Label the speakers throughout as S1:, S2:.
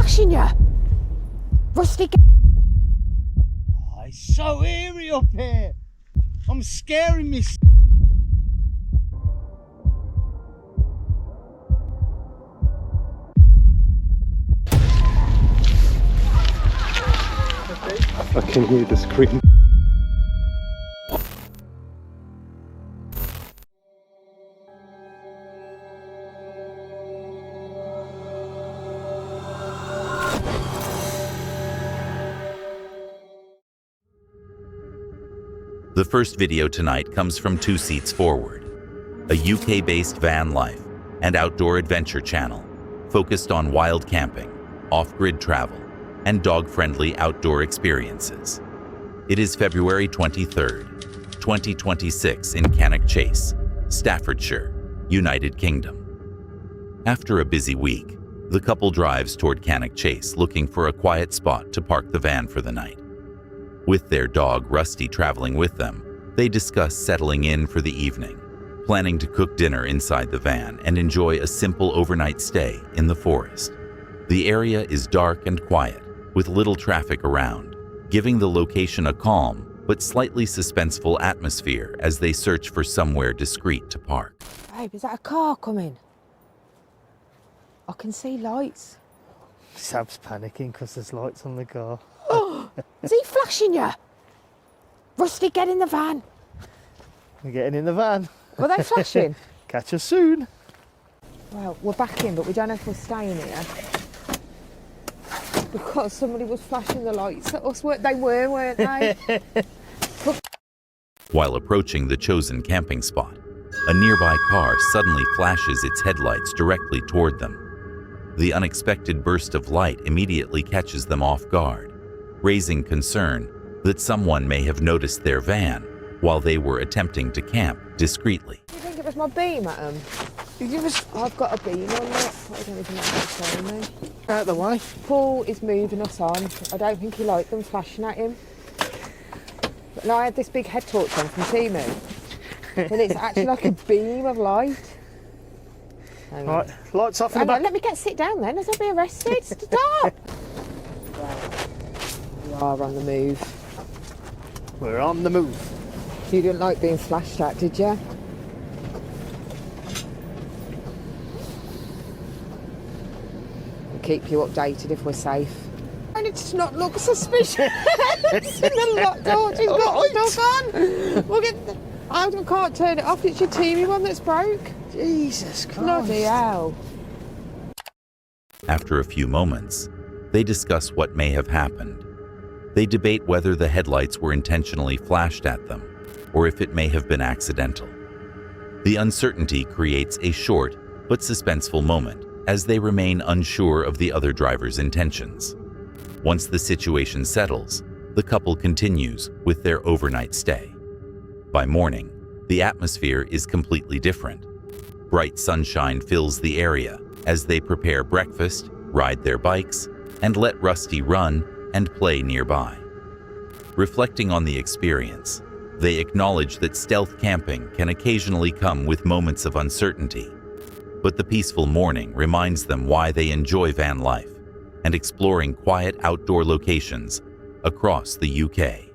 S1: flashing you? Rusty.
S2: Oh, it's so eerie up here. I'm scaring me.
S3: I can hear the scream.
S4: The first video tonight comes from 2 Seats Forward, a UK-based van life and outdoor adventure channel focused on wild camping, off-grid travel, and dog-friendly outdoor experiences. It is February 23rd, 2026 in Cannock Chase, Staffordshire, United Kingdom. After a busy week, the couple drives toward Cannock Chase looking for a quiet spot to park the van for the night. With their dog Rusty traveling with them, they discuss settling in for the evening, planning to cook dinner inside the van and enjoy a simple overnight stay in the forest. The area is dark and quiet, with little traffic around, giving the location a calm but slightly suspenseful atmosphere as they search for somewhere discreet to park.
S1: Babe, is that a car coming? I can see lights.
S2: Sab's panicking because there's lights on the car.
S1: Is he flashing you? Rusty, get in the van.
S2: We're getting in the van.
S1: Were they flashing?
S2: Catch us soon.
S1: Well, we're back in, but we don't know if we're staying here. Because somebody was flashing the lights at us. They were, weren't they?
S4: While approaching the chosen camping spot, a nearby car suddenly flashes its headlights directly toward them. The unexpected burst of light immediately catches them off guard, raising concern that someone may have noticed their van while they were attempting to camp discreetly.
S1: Do you think it was my beam at them? I've got a beam on it. I don't even know what's telling me.
S2: Out of the way.
S1: Paul is moving us on. I don't think he liked them flashing at him. But I had this big head torch on from Timu, and it's actually like a beam of light.
S2: Right, lights off in the back.
S1: Let me sit down then, as I'll be arrested. Stop! We are on the move.
S2: We're on the move.
S1: You didn't like being flashed at, did you? We'll keep you updated if we're safe. And it does not look suspicious. The lock torch has got stuck on. We'll get. I can't turn it off. It's your TV one that's broke.
S2: Jesus Christ.
S1: Bloody hell.
S4: After a few moments, they discuss what may have happened. They debate whether the headlights were intentionally flashed at them or if it may have been accidental. The uncertainty creates a short but suspenseful moment as they remain unsure of the other driver's intentions. Once the situation settles, the couple continues with their overnight stay. By morning, the atmosphere is completely different. Bright sunshine fills the area as they prepare breakfast, ride their bikes, and let Rusty run and play nearby. Reflecting on the experience, they acknowledge that stealth camping can occasionally come with moments of uncertainty, but the peaceful morning reminds them why they enjoy van life and exploring quiet outdoor locations across the UK.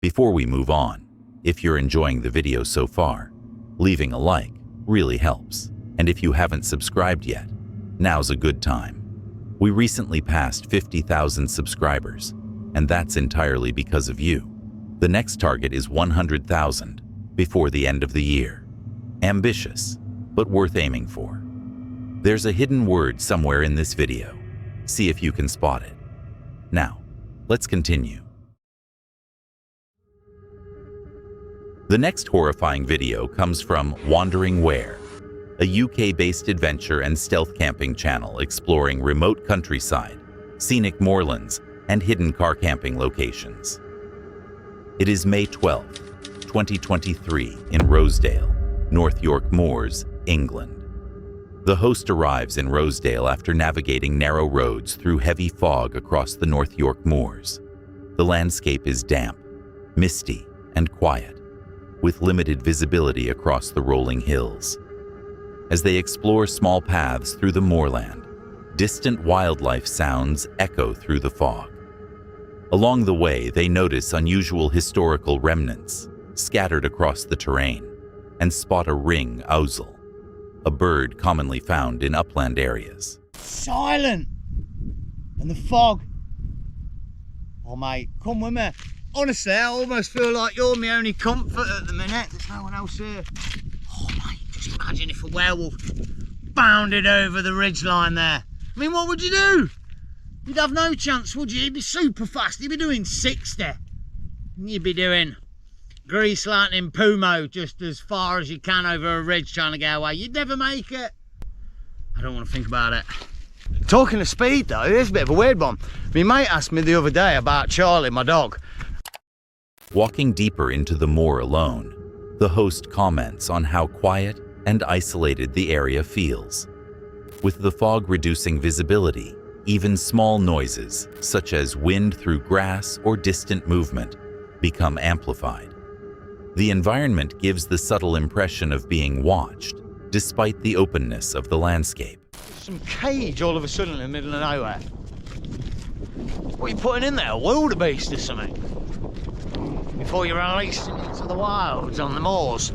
S4: Before we move on, if you're enjoying the video so far, leaving a like really helps. And if you haven't subscribed yet, now's a good time. We recently passed 50,000 subscribers, and that's entirely because of you. The next target is 100,000 before the end of the year. Ambitious, but worth aiming for. There's a hidden word somewhere in this video. See if you can spot it. Now, let's continue. The next horrifying video comes from Wandering Where, a UK-based adventure and stealth camping channel exploring remote countryside, scenic moorlands, and hidden car camping locations. It is May 12, 2023 in Rosedale, North York Moors, England. The host arrives in Rosedale after navigating narrow roads through heavy fog across the North York Moors. The landscape is damp, misty, and quiet, with limited visibility across the rolling hills. As they explore small paths through the moorland, distant wildlife sounds echo through the fog. Along the way, they notice unusual historical remnants scattered across the terrain and spot a ring ousel, a bird commonly found in upland areas.
S2: Silent! And the fog. Oh mate, come with me. Honestly, I almost feel like you're my only comfort at the minute. There's no one else here. Oh mate, just imagine if a werewolf bounded over the ridgeline there. I mean, what would you do? You'd have no chance, would you? You'd be super fast. You'd be doing 60. And you'd be doing grease lightning Pumo just as far as you can over a ridge trying to get away. You'd never make it. I don't want to think about it. Talking of speed though, here's a bit of a weird one. My mate asked me the other day about Charlie, my dog.
S4: Walking deeper into the moor alone, the host comments on how quiet and isolated the area feels. With the fog reducing visibility, even small noises, such as wind through grass or distant movement, become amplified. The environment gives the subtle impression of being watched, despite the openness of the landscape.
S2: Some cage all of a sudden in the middle of nowhere. What are you putting in there? A wildebeest or something? Before you're released into the wilds on the moors.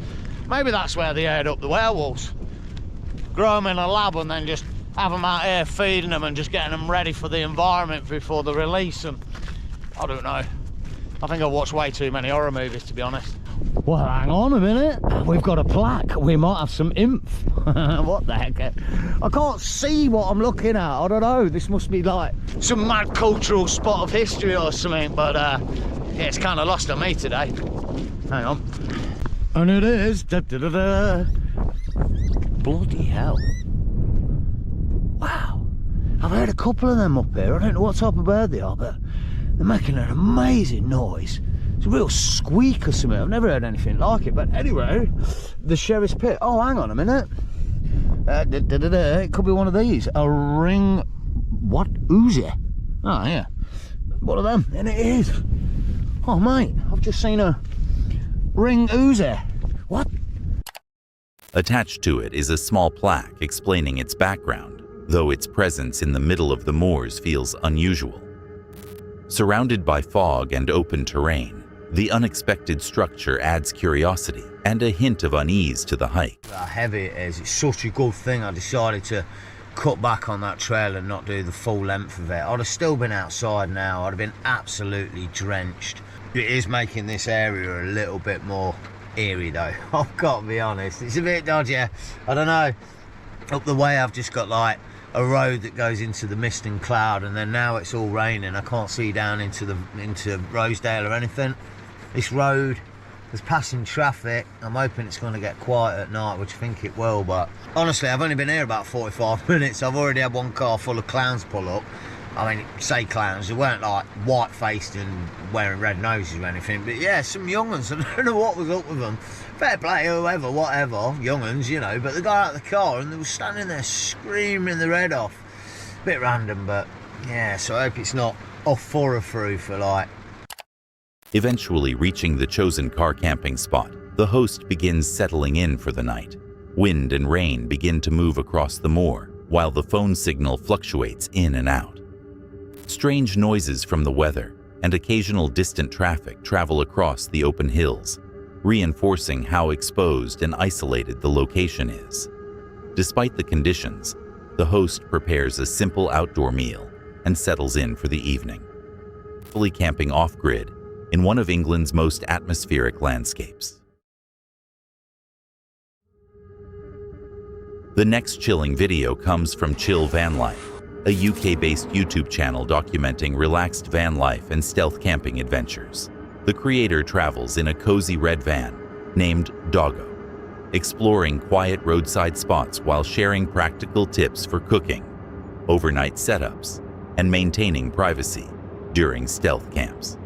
S2: Maybe that's where they herd up the werewolves. Grow them in a lab and then just have them out here feeding them and just getting them ready for the environment before they release them. I don't know. I think I watched way too many horror movies, to be honest. Well, hang on a minute. We've got a plaque. We might have some inf. What the heck? I can't see what I'm looking at. I don't know. This must be like some mad cultural spot of history or something. But yeah, it's kind of lost on me today. Hang on. And it is. Da, da, da, da. Bloody hell. Wow. I've heard a couple of them up here. I don't know what type of bird they are, but they're making an amazing noise. It's a real squeak or something. I've never heard anything like it. But anyway, the Sheriff's Pit. Oh, hang on a minute. It could be one of these. A ring... What? Uzi? Oh, yeah. One of them. And it is. Oh, mate. I've just seen a ring Uzi. What?
S4: Attached to it is a small plaque explaining its background, though its presence in the middle of the moors feels unusual. Surrounded by fog and open terrain, the unexpected structure adds curiosity and a hint of unease to the hike.
S2: How heavy it is. It's such a good thing I decided to cut back on that trail and not do the full length of it. I'd have still been outside now. I'd have been absolutely drenched. It is making this area a little bit more eerie though. I've got to be honest. It's a bit dodgy. I don't know. Up the way I've just got like a road that goes into the mist and cloud, and then now it's all raining. I can't see down into Roadside or anything. This road, there's passing traffic. I'm hoping it's going to get quiet at night, which I think it will, but honestly I've only been here about 45 minutes. I've already had one car full of clowns pull up. I mean, say clowns, they weren't like white-faced and wearing red noses or anything, but yeah, some young uns. I don't know what was up with them. Fair play, whoever, whatever, young uns, you know, but they got out of the car and they were standing there screaming their head off. Bit random, but yeah, so I hope it's not off through for like.
S4: Eventually reaching the chosen car camping spot, the host begins settling in for the night. Wind and rain begin to move across the moor, while the phone signal fluctuates in and out. Strange noises from the weather and occasional distant traffic travel across the open hills, reinforcing how exposed and isolated the location is. Despite the conditions, the host prepares a simple outdoor meal and settles in for the evening, fully camping off-grid in one of England's most atmospheric landscapes. The next chilling video comes from Chill Van Life, a UK-based YouTube channel documenting relaxed van life and stealth camping adventures. The creator travels in a cozy red van named Doggo, exploring quiet roadside spots while sharing practical tips for cooking, overnight setups, and maintaining privacy during stealth camps.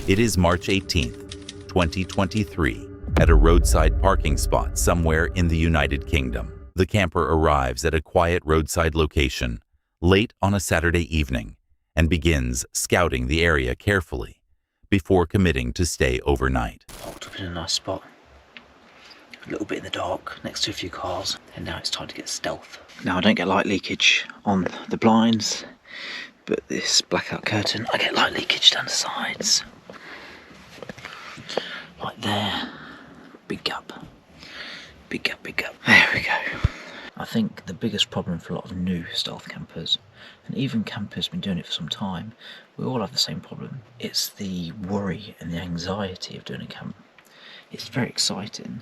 S4: It is March 18th, 2023, at a roadside parking spot somewhere in the United Kingdom. The camper arrives at a quiet roadside location late on a Saturday evening and begins scouting the area carefully before committing to stay overnight.
S5: Parked up in a nice spot. a little bit in the dark next to a few cars, and now it's time to get stealth. Now I don't get light leakage on the blinds, but this blackout curtain, I get light leakage down the sides. Like there. Big gap. Big gap, big gap. There we go. I think the biggest problem for a lot of new stealth campers, and even campers been doing it for some time, we all have the same problem. It's the worry and the anxiety of doing a camp. It's very exciting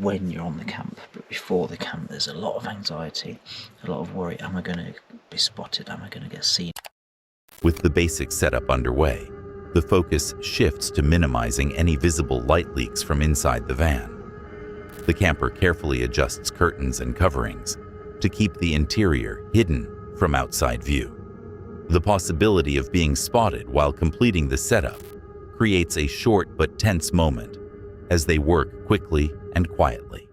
S5: when you're on the camp, but before the camp there's a lot of anxiety, a lot of worry. Am I going to be spotted? Am I going to get seen?
S4: With the basic setup underway, the focus shifts to minimizing any visible light leaks from inside the van. The camper carefully adjusts curtains and coverings to keep the interior hidden from outside view. The possibility of being spotted while completing the setup creates a short but tense moment as they work quickly and quietly.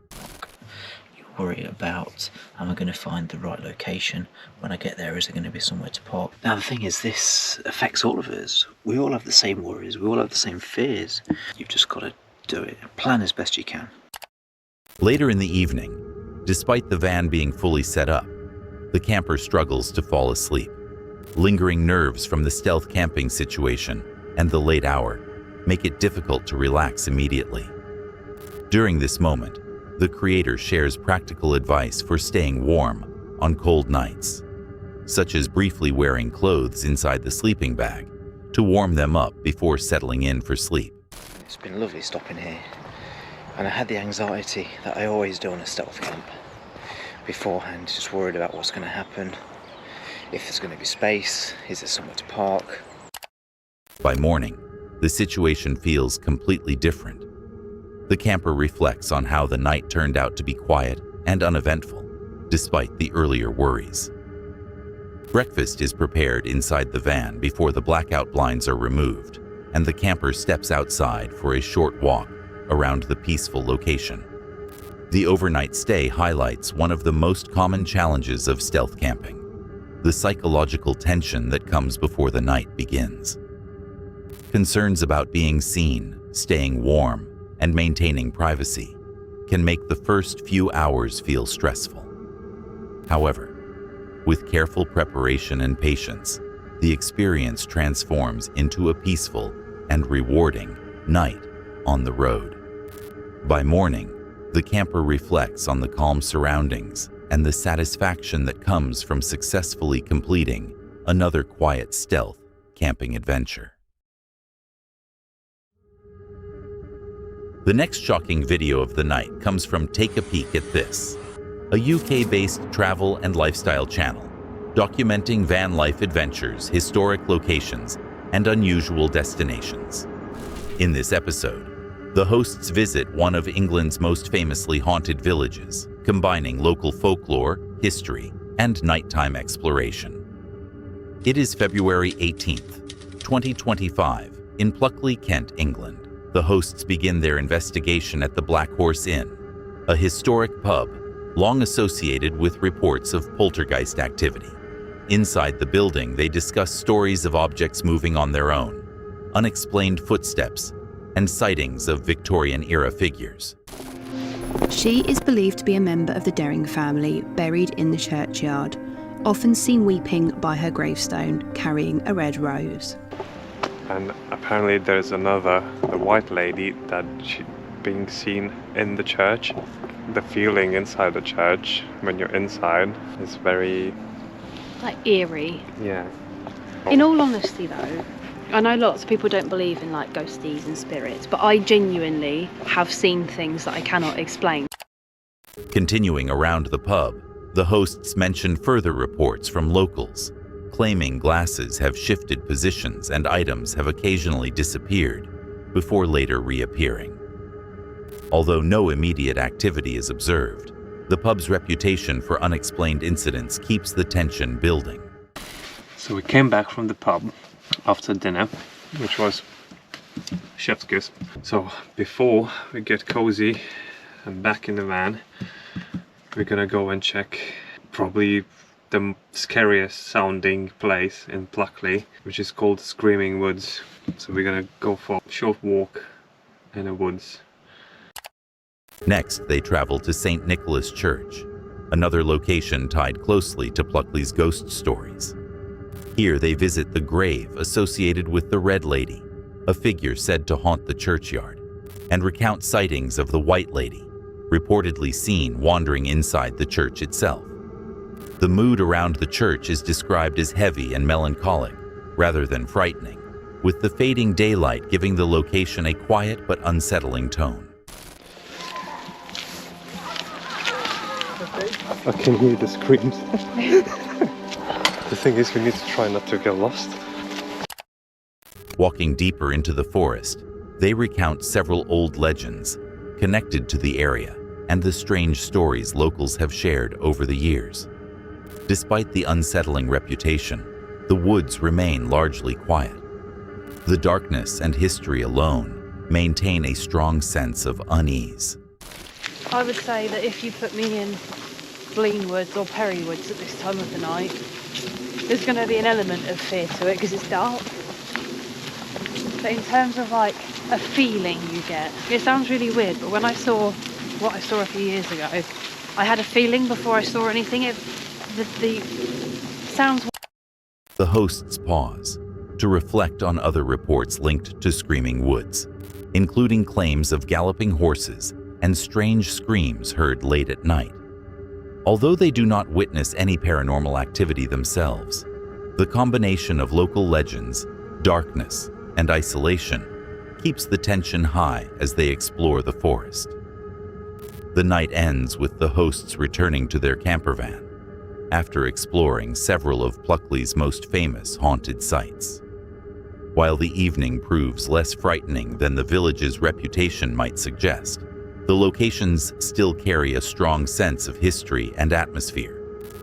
S5: You worry about, am I going to find the right location? When I get there, is there going to be somewhere to park? Now the thing is, this affects all of us. We all have the same worries, we all have the same fears. You've just got to do it. Plan as best you can.
S4: Later in the evening, despite the van being fully set up, the camper struggles to fall asleep. Lingering nerves from the stealth camping situation and the late hour make it difficult to relax immediately. During this moment, the creator shares practical advice for staying warm on cold nights, such as briefly wearing clothes inside the sleeping bag to warm them up before settling in for sleep.
S5: It's been lovely stopping here, and I had the anxiety that I always do on a stealth camp beforehand, just worried about what's going to happen, if there's going to be space, is there somewhere to park.
S4: By morning, the situation feels completely different. The camper reflects on how the night turned out to be quiet and uneventful, despite the earlier worries. Breakfast is prepared inside the van before the blackout blinds are removed, and the camper steps outside for a short walk around the peaceful location. The overnight stay highlights one of the most common challenges of stealth camping: the psychological tension that comes before the night begins. Concerns about being seen, staying warm, and maintaining privacy can make the first few hours feel stressful. However, with careful preparation and patience, the experience transforms into a peaceful and rewarding night on the road. By morning, the camper reflects on the calm surroundings and the satisfaction that comes from successfully completing another quiet stealth camping adventure. The next shocking video of the night comes from Take a Peek at This, a UK-based travel and lifestyle channel documenting van life adventures, historic locations, and unusual destinations. In this episode, the hosts visit one of England's most famously haunted villages, combining local folklore, history, and nighttime exploration. It is February 18th, 2025, in Pluckley, Kent, England. The hosts begin their investigation at the Black Horse Inn, a historic pub long associated with reports of poltergeist activity. Inside the building, they discuss stories of objects moving on their own, unexplained footsteps, and sightings of Victorian-era figures.
S6: She is believed to be a member of the Dering family, buried in the churchyard, often seen weeping by her gravestone, carrying a red rose.
S3: And apparently there's another, the white lady, that being seen in the church. The feeling inside the church, when you're inside, is very...
S7: like eerie.
S3: yeah.
S7: In all honesty though, I know lots of people don't believe in like ghosties and spirits, but I genuinely have seen things that I cannot explain.
S4: Continuing around the pub, the hosts mention further reports from locals, claiming glasses have shifted positions and items have occasionally disappeared before later reappearing. Although no immediate activity is observed, the pub's reputation for unexplained incidents keeps the tension building.
S3: So we came back from the pub after dinner, which was chef's kiss. So before we get cozy and back in the van, we're gonna go and check probably the scariest sounding place in Pluckley, which is called Screaming Woods. So we're gonna go for a short walk in the woods.
S4: Next, they travel to St. Nicholas Church, another location tied closely to Pluckley's ghost stories. Here they visit the grave associated with the Red Lady, a figure said to haunt the churchyard, and recount sightings of the White Lady, reportedly seen wandering inside the church itself. The mood around the church is described as heavy and melancholic, rather than frightening, with the fading daylight giving the location a quiet but unsettling tone.
S3: I can hear the screams. The thing is, we need to try not to get lost.
S4: Walking deeper into the forest, they recount several old legends connected to the area and the strange stories locals have shared over the years. Despite the unsettling reputation, the woods remain largely quiet. The darkness and history alone maintain a strong sense of unease.
S7: I would say that if you put me in Blean Woods or Perry Woods at this time of the night, there's going to be an element of fear to it because it's dark. But in terms of like a feeling you get, it sounds really weird, but when I saw what I saw a few years ago, I had a feeling before I saw anything. The sounds.
S4: The hosts pause to reflect on other reports linked to Screaming Woods, including claims of galloping horses and strange screams heard late at night. Although they do not witness any paranormal activity themselves, the combination of local legends, darkness, and isolation keeps the tension high as they explore the forest. The night ends with the hosts returning to their camper van after exploring several of Pluckley's most famous haunted sites. While the evening proves less frightening than the village's reputation might suggest, the locations still carry a strong sense of history and atmosphere.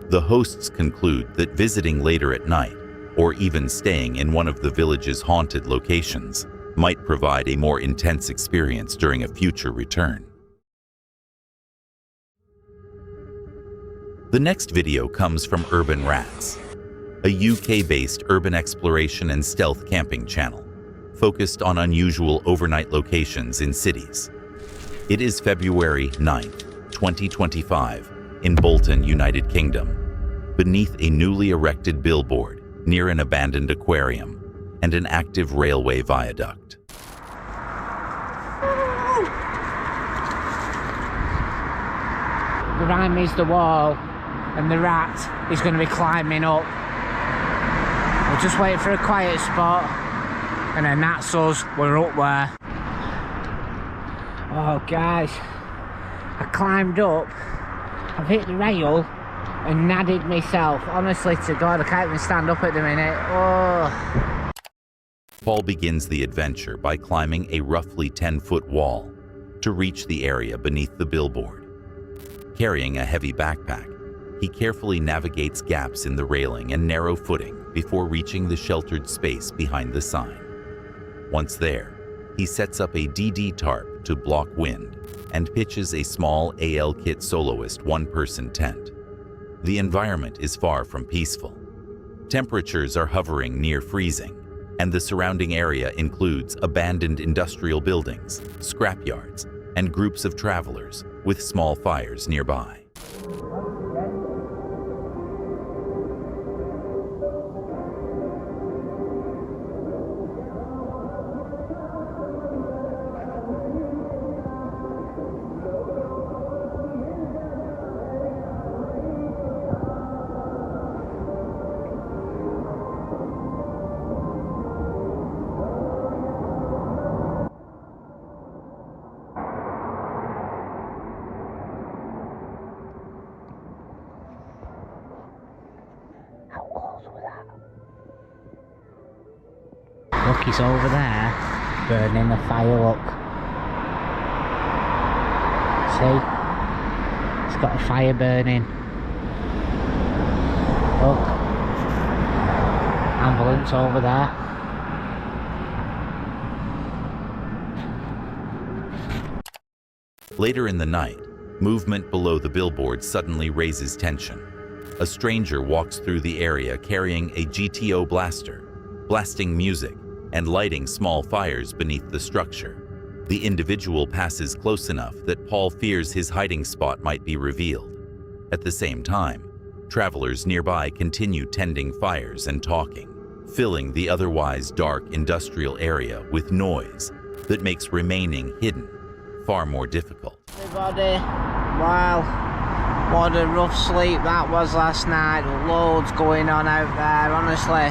S4: The hosts conclude that visiting later at night, or even staying in one of the village's haunted locations, might provide a more intense experience during a future return. The next video comes from Urban Rats, a UK-based urban exploration and stealth camping channel, focused on unusual overnight locations in cities. It is February 9th, 2025, in Bolton, United Kingdom, beneath a newly erected billboard near an abandoned aquarium and an active railway viaduct.
S8: Behind me is the wall, and the rat is going to be climbing up. We're just waiting for a quiet spot, and then that's us, we're up there. Oh guys, I climbed up, I've hit the rail and nadded myself. Honestly to God, I can't even stand up at the minute. Oh.
S4: Paul begins the adventure by climbing a roughly 10-foot wall to reach the area beneath the billboard. Carrying a heavy backpack, he carefully navigates gaps in the railing and narrow footing before reaching the sheltered space behind the sign. Once there, he sets up a DD tarp to block wind and pitches a small AL Kit soloist one-person tent. The environment is far from peaceful. Temperatures are hovering near freezing, and the surrounding area includes abandoned industrial buildings, scrapyards, and groups of travelers with small fires nearby.
S8: Look, he's over there, burning the fire, look. See? It's got a fire burning. Look. Ambulance over there.
S4: Later in the night, movement below the billboard suddenly raises tension. A stranger walks through the area carrying a GTO blaster, blasting music and lighting small fires beneath the structure. The individual passes close enough that Paul fears his hiding spot might be revealed. At the same time, travelers nearby continue tending fires and talking, filling the otherwise dark industrial area with noise that makes remaining hidden far more difficult.
S8: Everybody, well, what a rough sleep that was last night. Loads going on out there, honestly.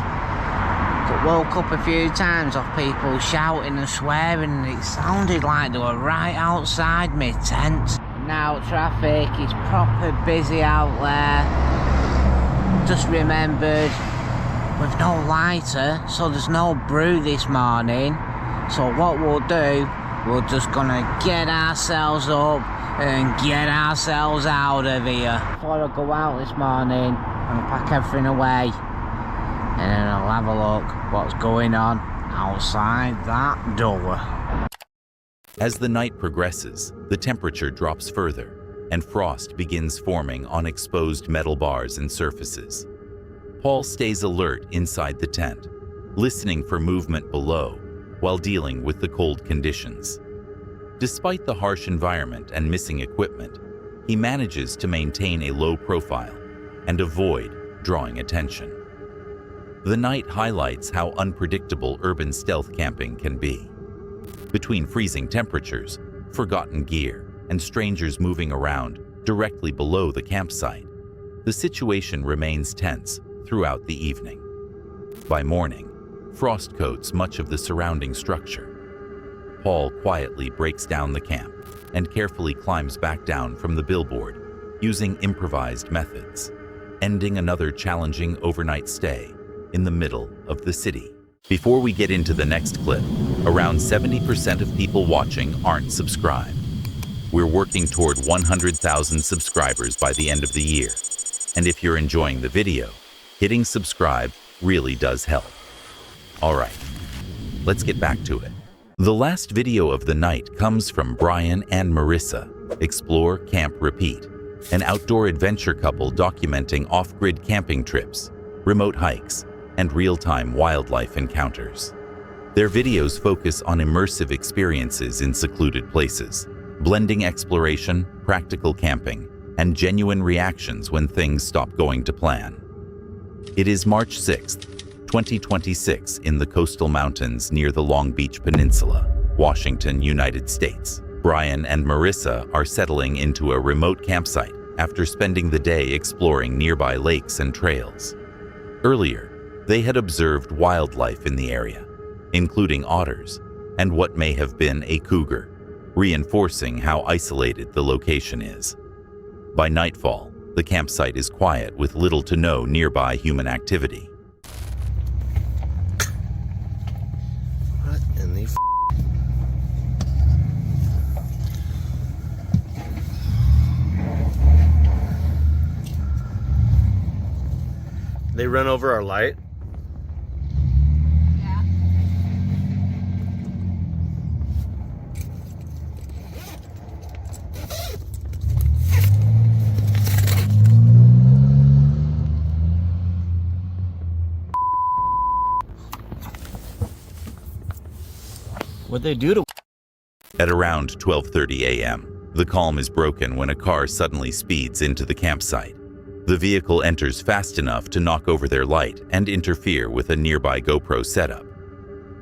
S8: Got woke up a few times off people shouting and swearing, and it sounded like they were right outside my tent. Now traffic is proper busy out there. Just remembered, we've no lighter, so there's no brew this morning. So what we'll do, we're just gonna get ourselves up and get ourselves out of here. Before I go out this morning, I'm gonna pack everything away, and then I'll have a look what's going on outside that door.
S4: As the night progresses, the temperature drops further, and frost begins forming on exposed metal bars and surfaces. Paul stays alert inside the tent, listening for movement below while dealing with the cold conditions. Despite the harsh environment and missing equipment, he manages to maintain a low profile and avoid drawing attention. The night highlights how unpredictable urban stealth camping can be. Between freezing temperatures, forgotten gear, and strangers moving around directly below the campsite, the situation remains tense throughout the evening. By morning, frost coats much of the surrounding structure. Paul quietly breaks down the camp and carefully climbs back down from the billboard using improvised methods, ending another challenging overnight stay in the middle of the city. Before we get into the next clip, around 70% of people watching aren't subscribed. We're working toward 100,000 subscribers by the end of the year, and if you're enjoying the video, hitting subscribe really does help. Alright, let's get back to it. The last video of the night comes from Brian and Marissa, Explore, Camp, Repeat, an outdoor adventure couple documenting off-grid camping trips, remote hikes, and real-time wildlife encounters. Their videos focus on immersive experiences in secluded places, blending exploration, practical camping, and genuine reactions when things stop going to plan. It is March 6th, 2026 in the coastal mountains near the Long Beach Peninsula, Washington, United States. Brian and Marissa are settling into a remote campsite after spending the day exploring nearby lakes and trails. Earlier, they had observed wildlife in the area, including otters and what may have been a cougar, reinforcing how isolated the location is. By nightfall, the campsite is quiet with little to no nearby human activity.
S2: What in the They run over our light?
S1: Yeah.
S2: What'd they do to...
S4: At around 12:30 a.m., the calm is broken when a car suddenly speeds into the campsite. The vehicle enters fast enough to knock over their light and interfere with a nearby GoPro setup.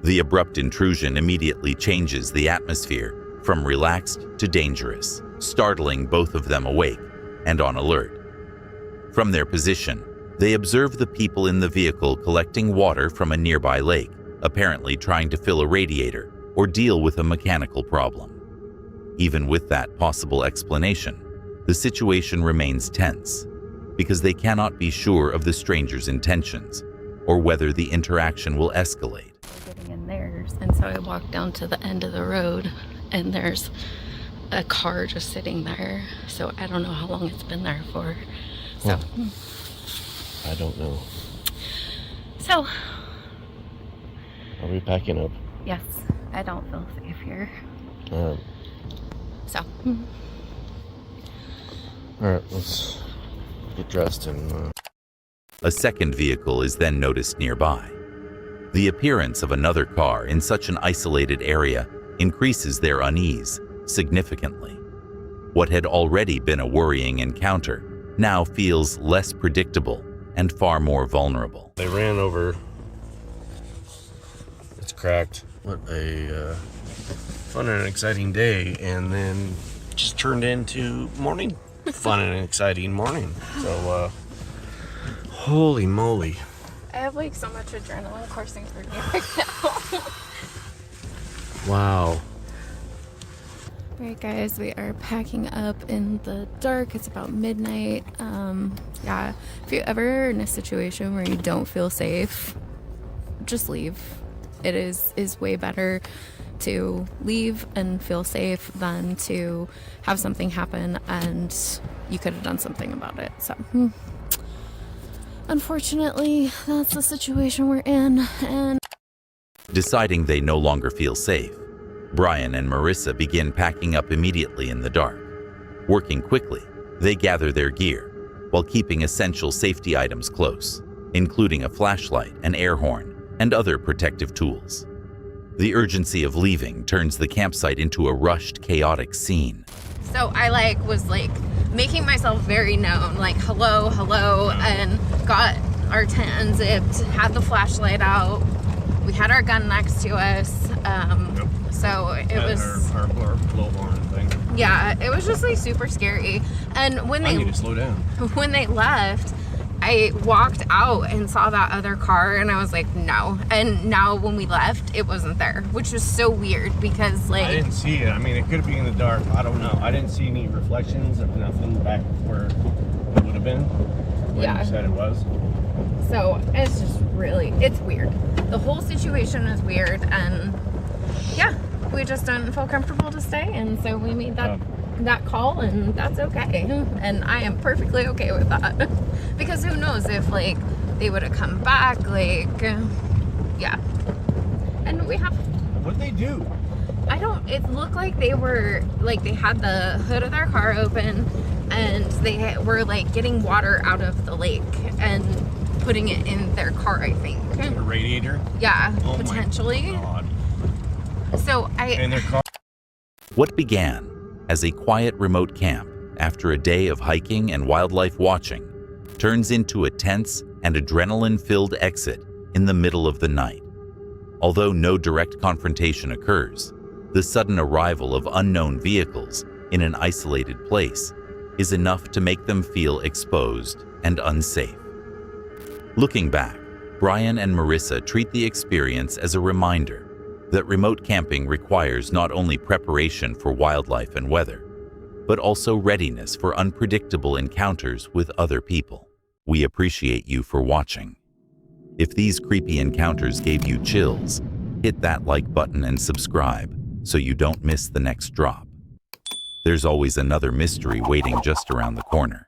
S4: The abrupt intrusion immediately changes the atmosphere from relaxed to dangerous, startling both of them awake and on alert. From their position, they observe the people in the vehicle collecting water from a nearby lake, apparently trying to fill a radiator or deal with a mechanical problem. Even with that possible explanation, the situation remains tense because they cannot be sure of the stranger's intentions or whether the interaction will escalate.
S9: Getting in theirs, and so I walked down to the end of the road and there's a car just sitting there, so I don't know how long it's been there for. So
S2: I don't know.
S9: So
S2: Are we packing up?
S9: yes, I don't feel safe here. So
S2: Alright, let's get dressed and...
S4: A second vehicle is then noticed nearby. The appearance of another car in such an isolated area increases their unease significantly. What had already been a worrying encounter now feels less predictable and far more vulnerable.
S10: They ran over. It's cracked. What a fun and exciting day, and then just turned into morning. Fun and exciting morning. So, holy moly.
S9: I have like so much adrenaline coursing through me right now.
S10: Wow.
S9: Alright guys, we are packing up in the dark. It's about midnight. Yeah, if you're ever in a situation where you don't feel safe, just leave. It is way better to leave and feel safe than to have something happen and you could have done something about it. So unfortunately, that's the situation we're in. And
S4: Deciding they no longer feel safe, Brian and Marissa begin packing up immediately in the dark. Working quickly, they gather their gear while keeping essential safety items close, including a flashlight, an air horn, and other protective tools. The urgency of leaving turns the campsite into a rushed, chaotic scene.
S9: so I was making myself very known, like hello, and got our tent unzipped, had the flashlight out. We had our gun next to us. So it was
S10: our blowhorn thing.
S9: Yeah, it was just super scary. And when
S10: I need to slow down.
S9: When they left, I walked out and saw that other car and I was like, no. And now when we left, it wasn't there, which was so weird because
S10: I didn't see it. I mean, it could have been in the dark. I don't know. I didn't see any reflections of nothing back where it would have been. Where you said it was.
S9: So it's just it's weird. The whole situation is weird, and yeah, we just didn't feel comfortable to stay, and so we made that call, and that's okay. And I am perfectly okay with that. Because who knows if they would have come back, yeah. And we have.
S10: What did they do?
S9: It looked like they were, they had the hood of their car open, and they were getting water out of the lake and putting it in their car, I think.
S10: A radiator?
S9: Yeah,
S10: oh
S9: potentially.
S10: My God.
S9: So
S10: in their car.
S4: What began as a quiet remote camp after a day of hiking and wildlife watching turns into a tense and adrenaline-filled exit in the middle of the night. Although no direct confrontation occurs, the sudden arrival of unknown vehicles in an isolated place is enough to make them feel exposed and unsafe. Looking back, Brian and Marissa treat the experience as a reminder that remote camping requires not only preparation for wildlife and weather, but also readiness for unpredictable encounters with other people. We appreciate you for watching. If these creepy encounters gave you chills, hit that like button and subscribe so you don't miss the next drop. There's always another mystery waiting just around the corner.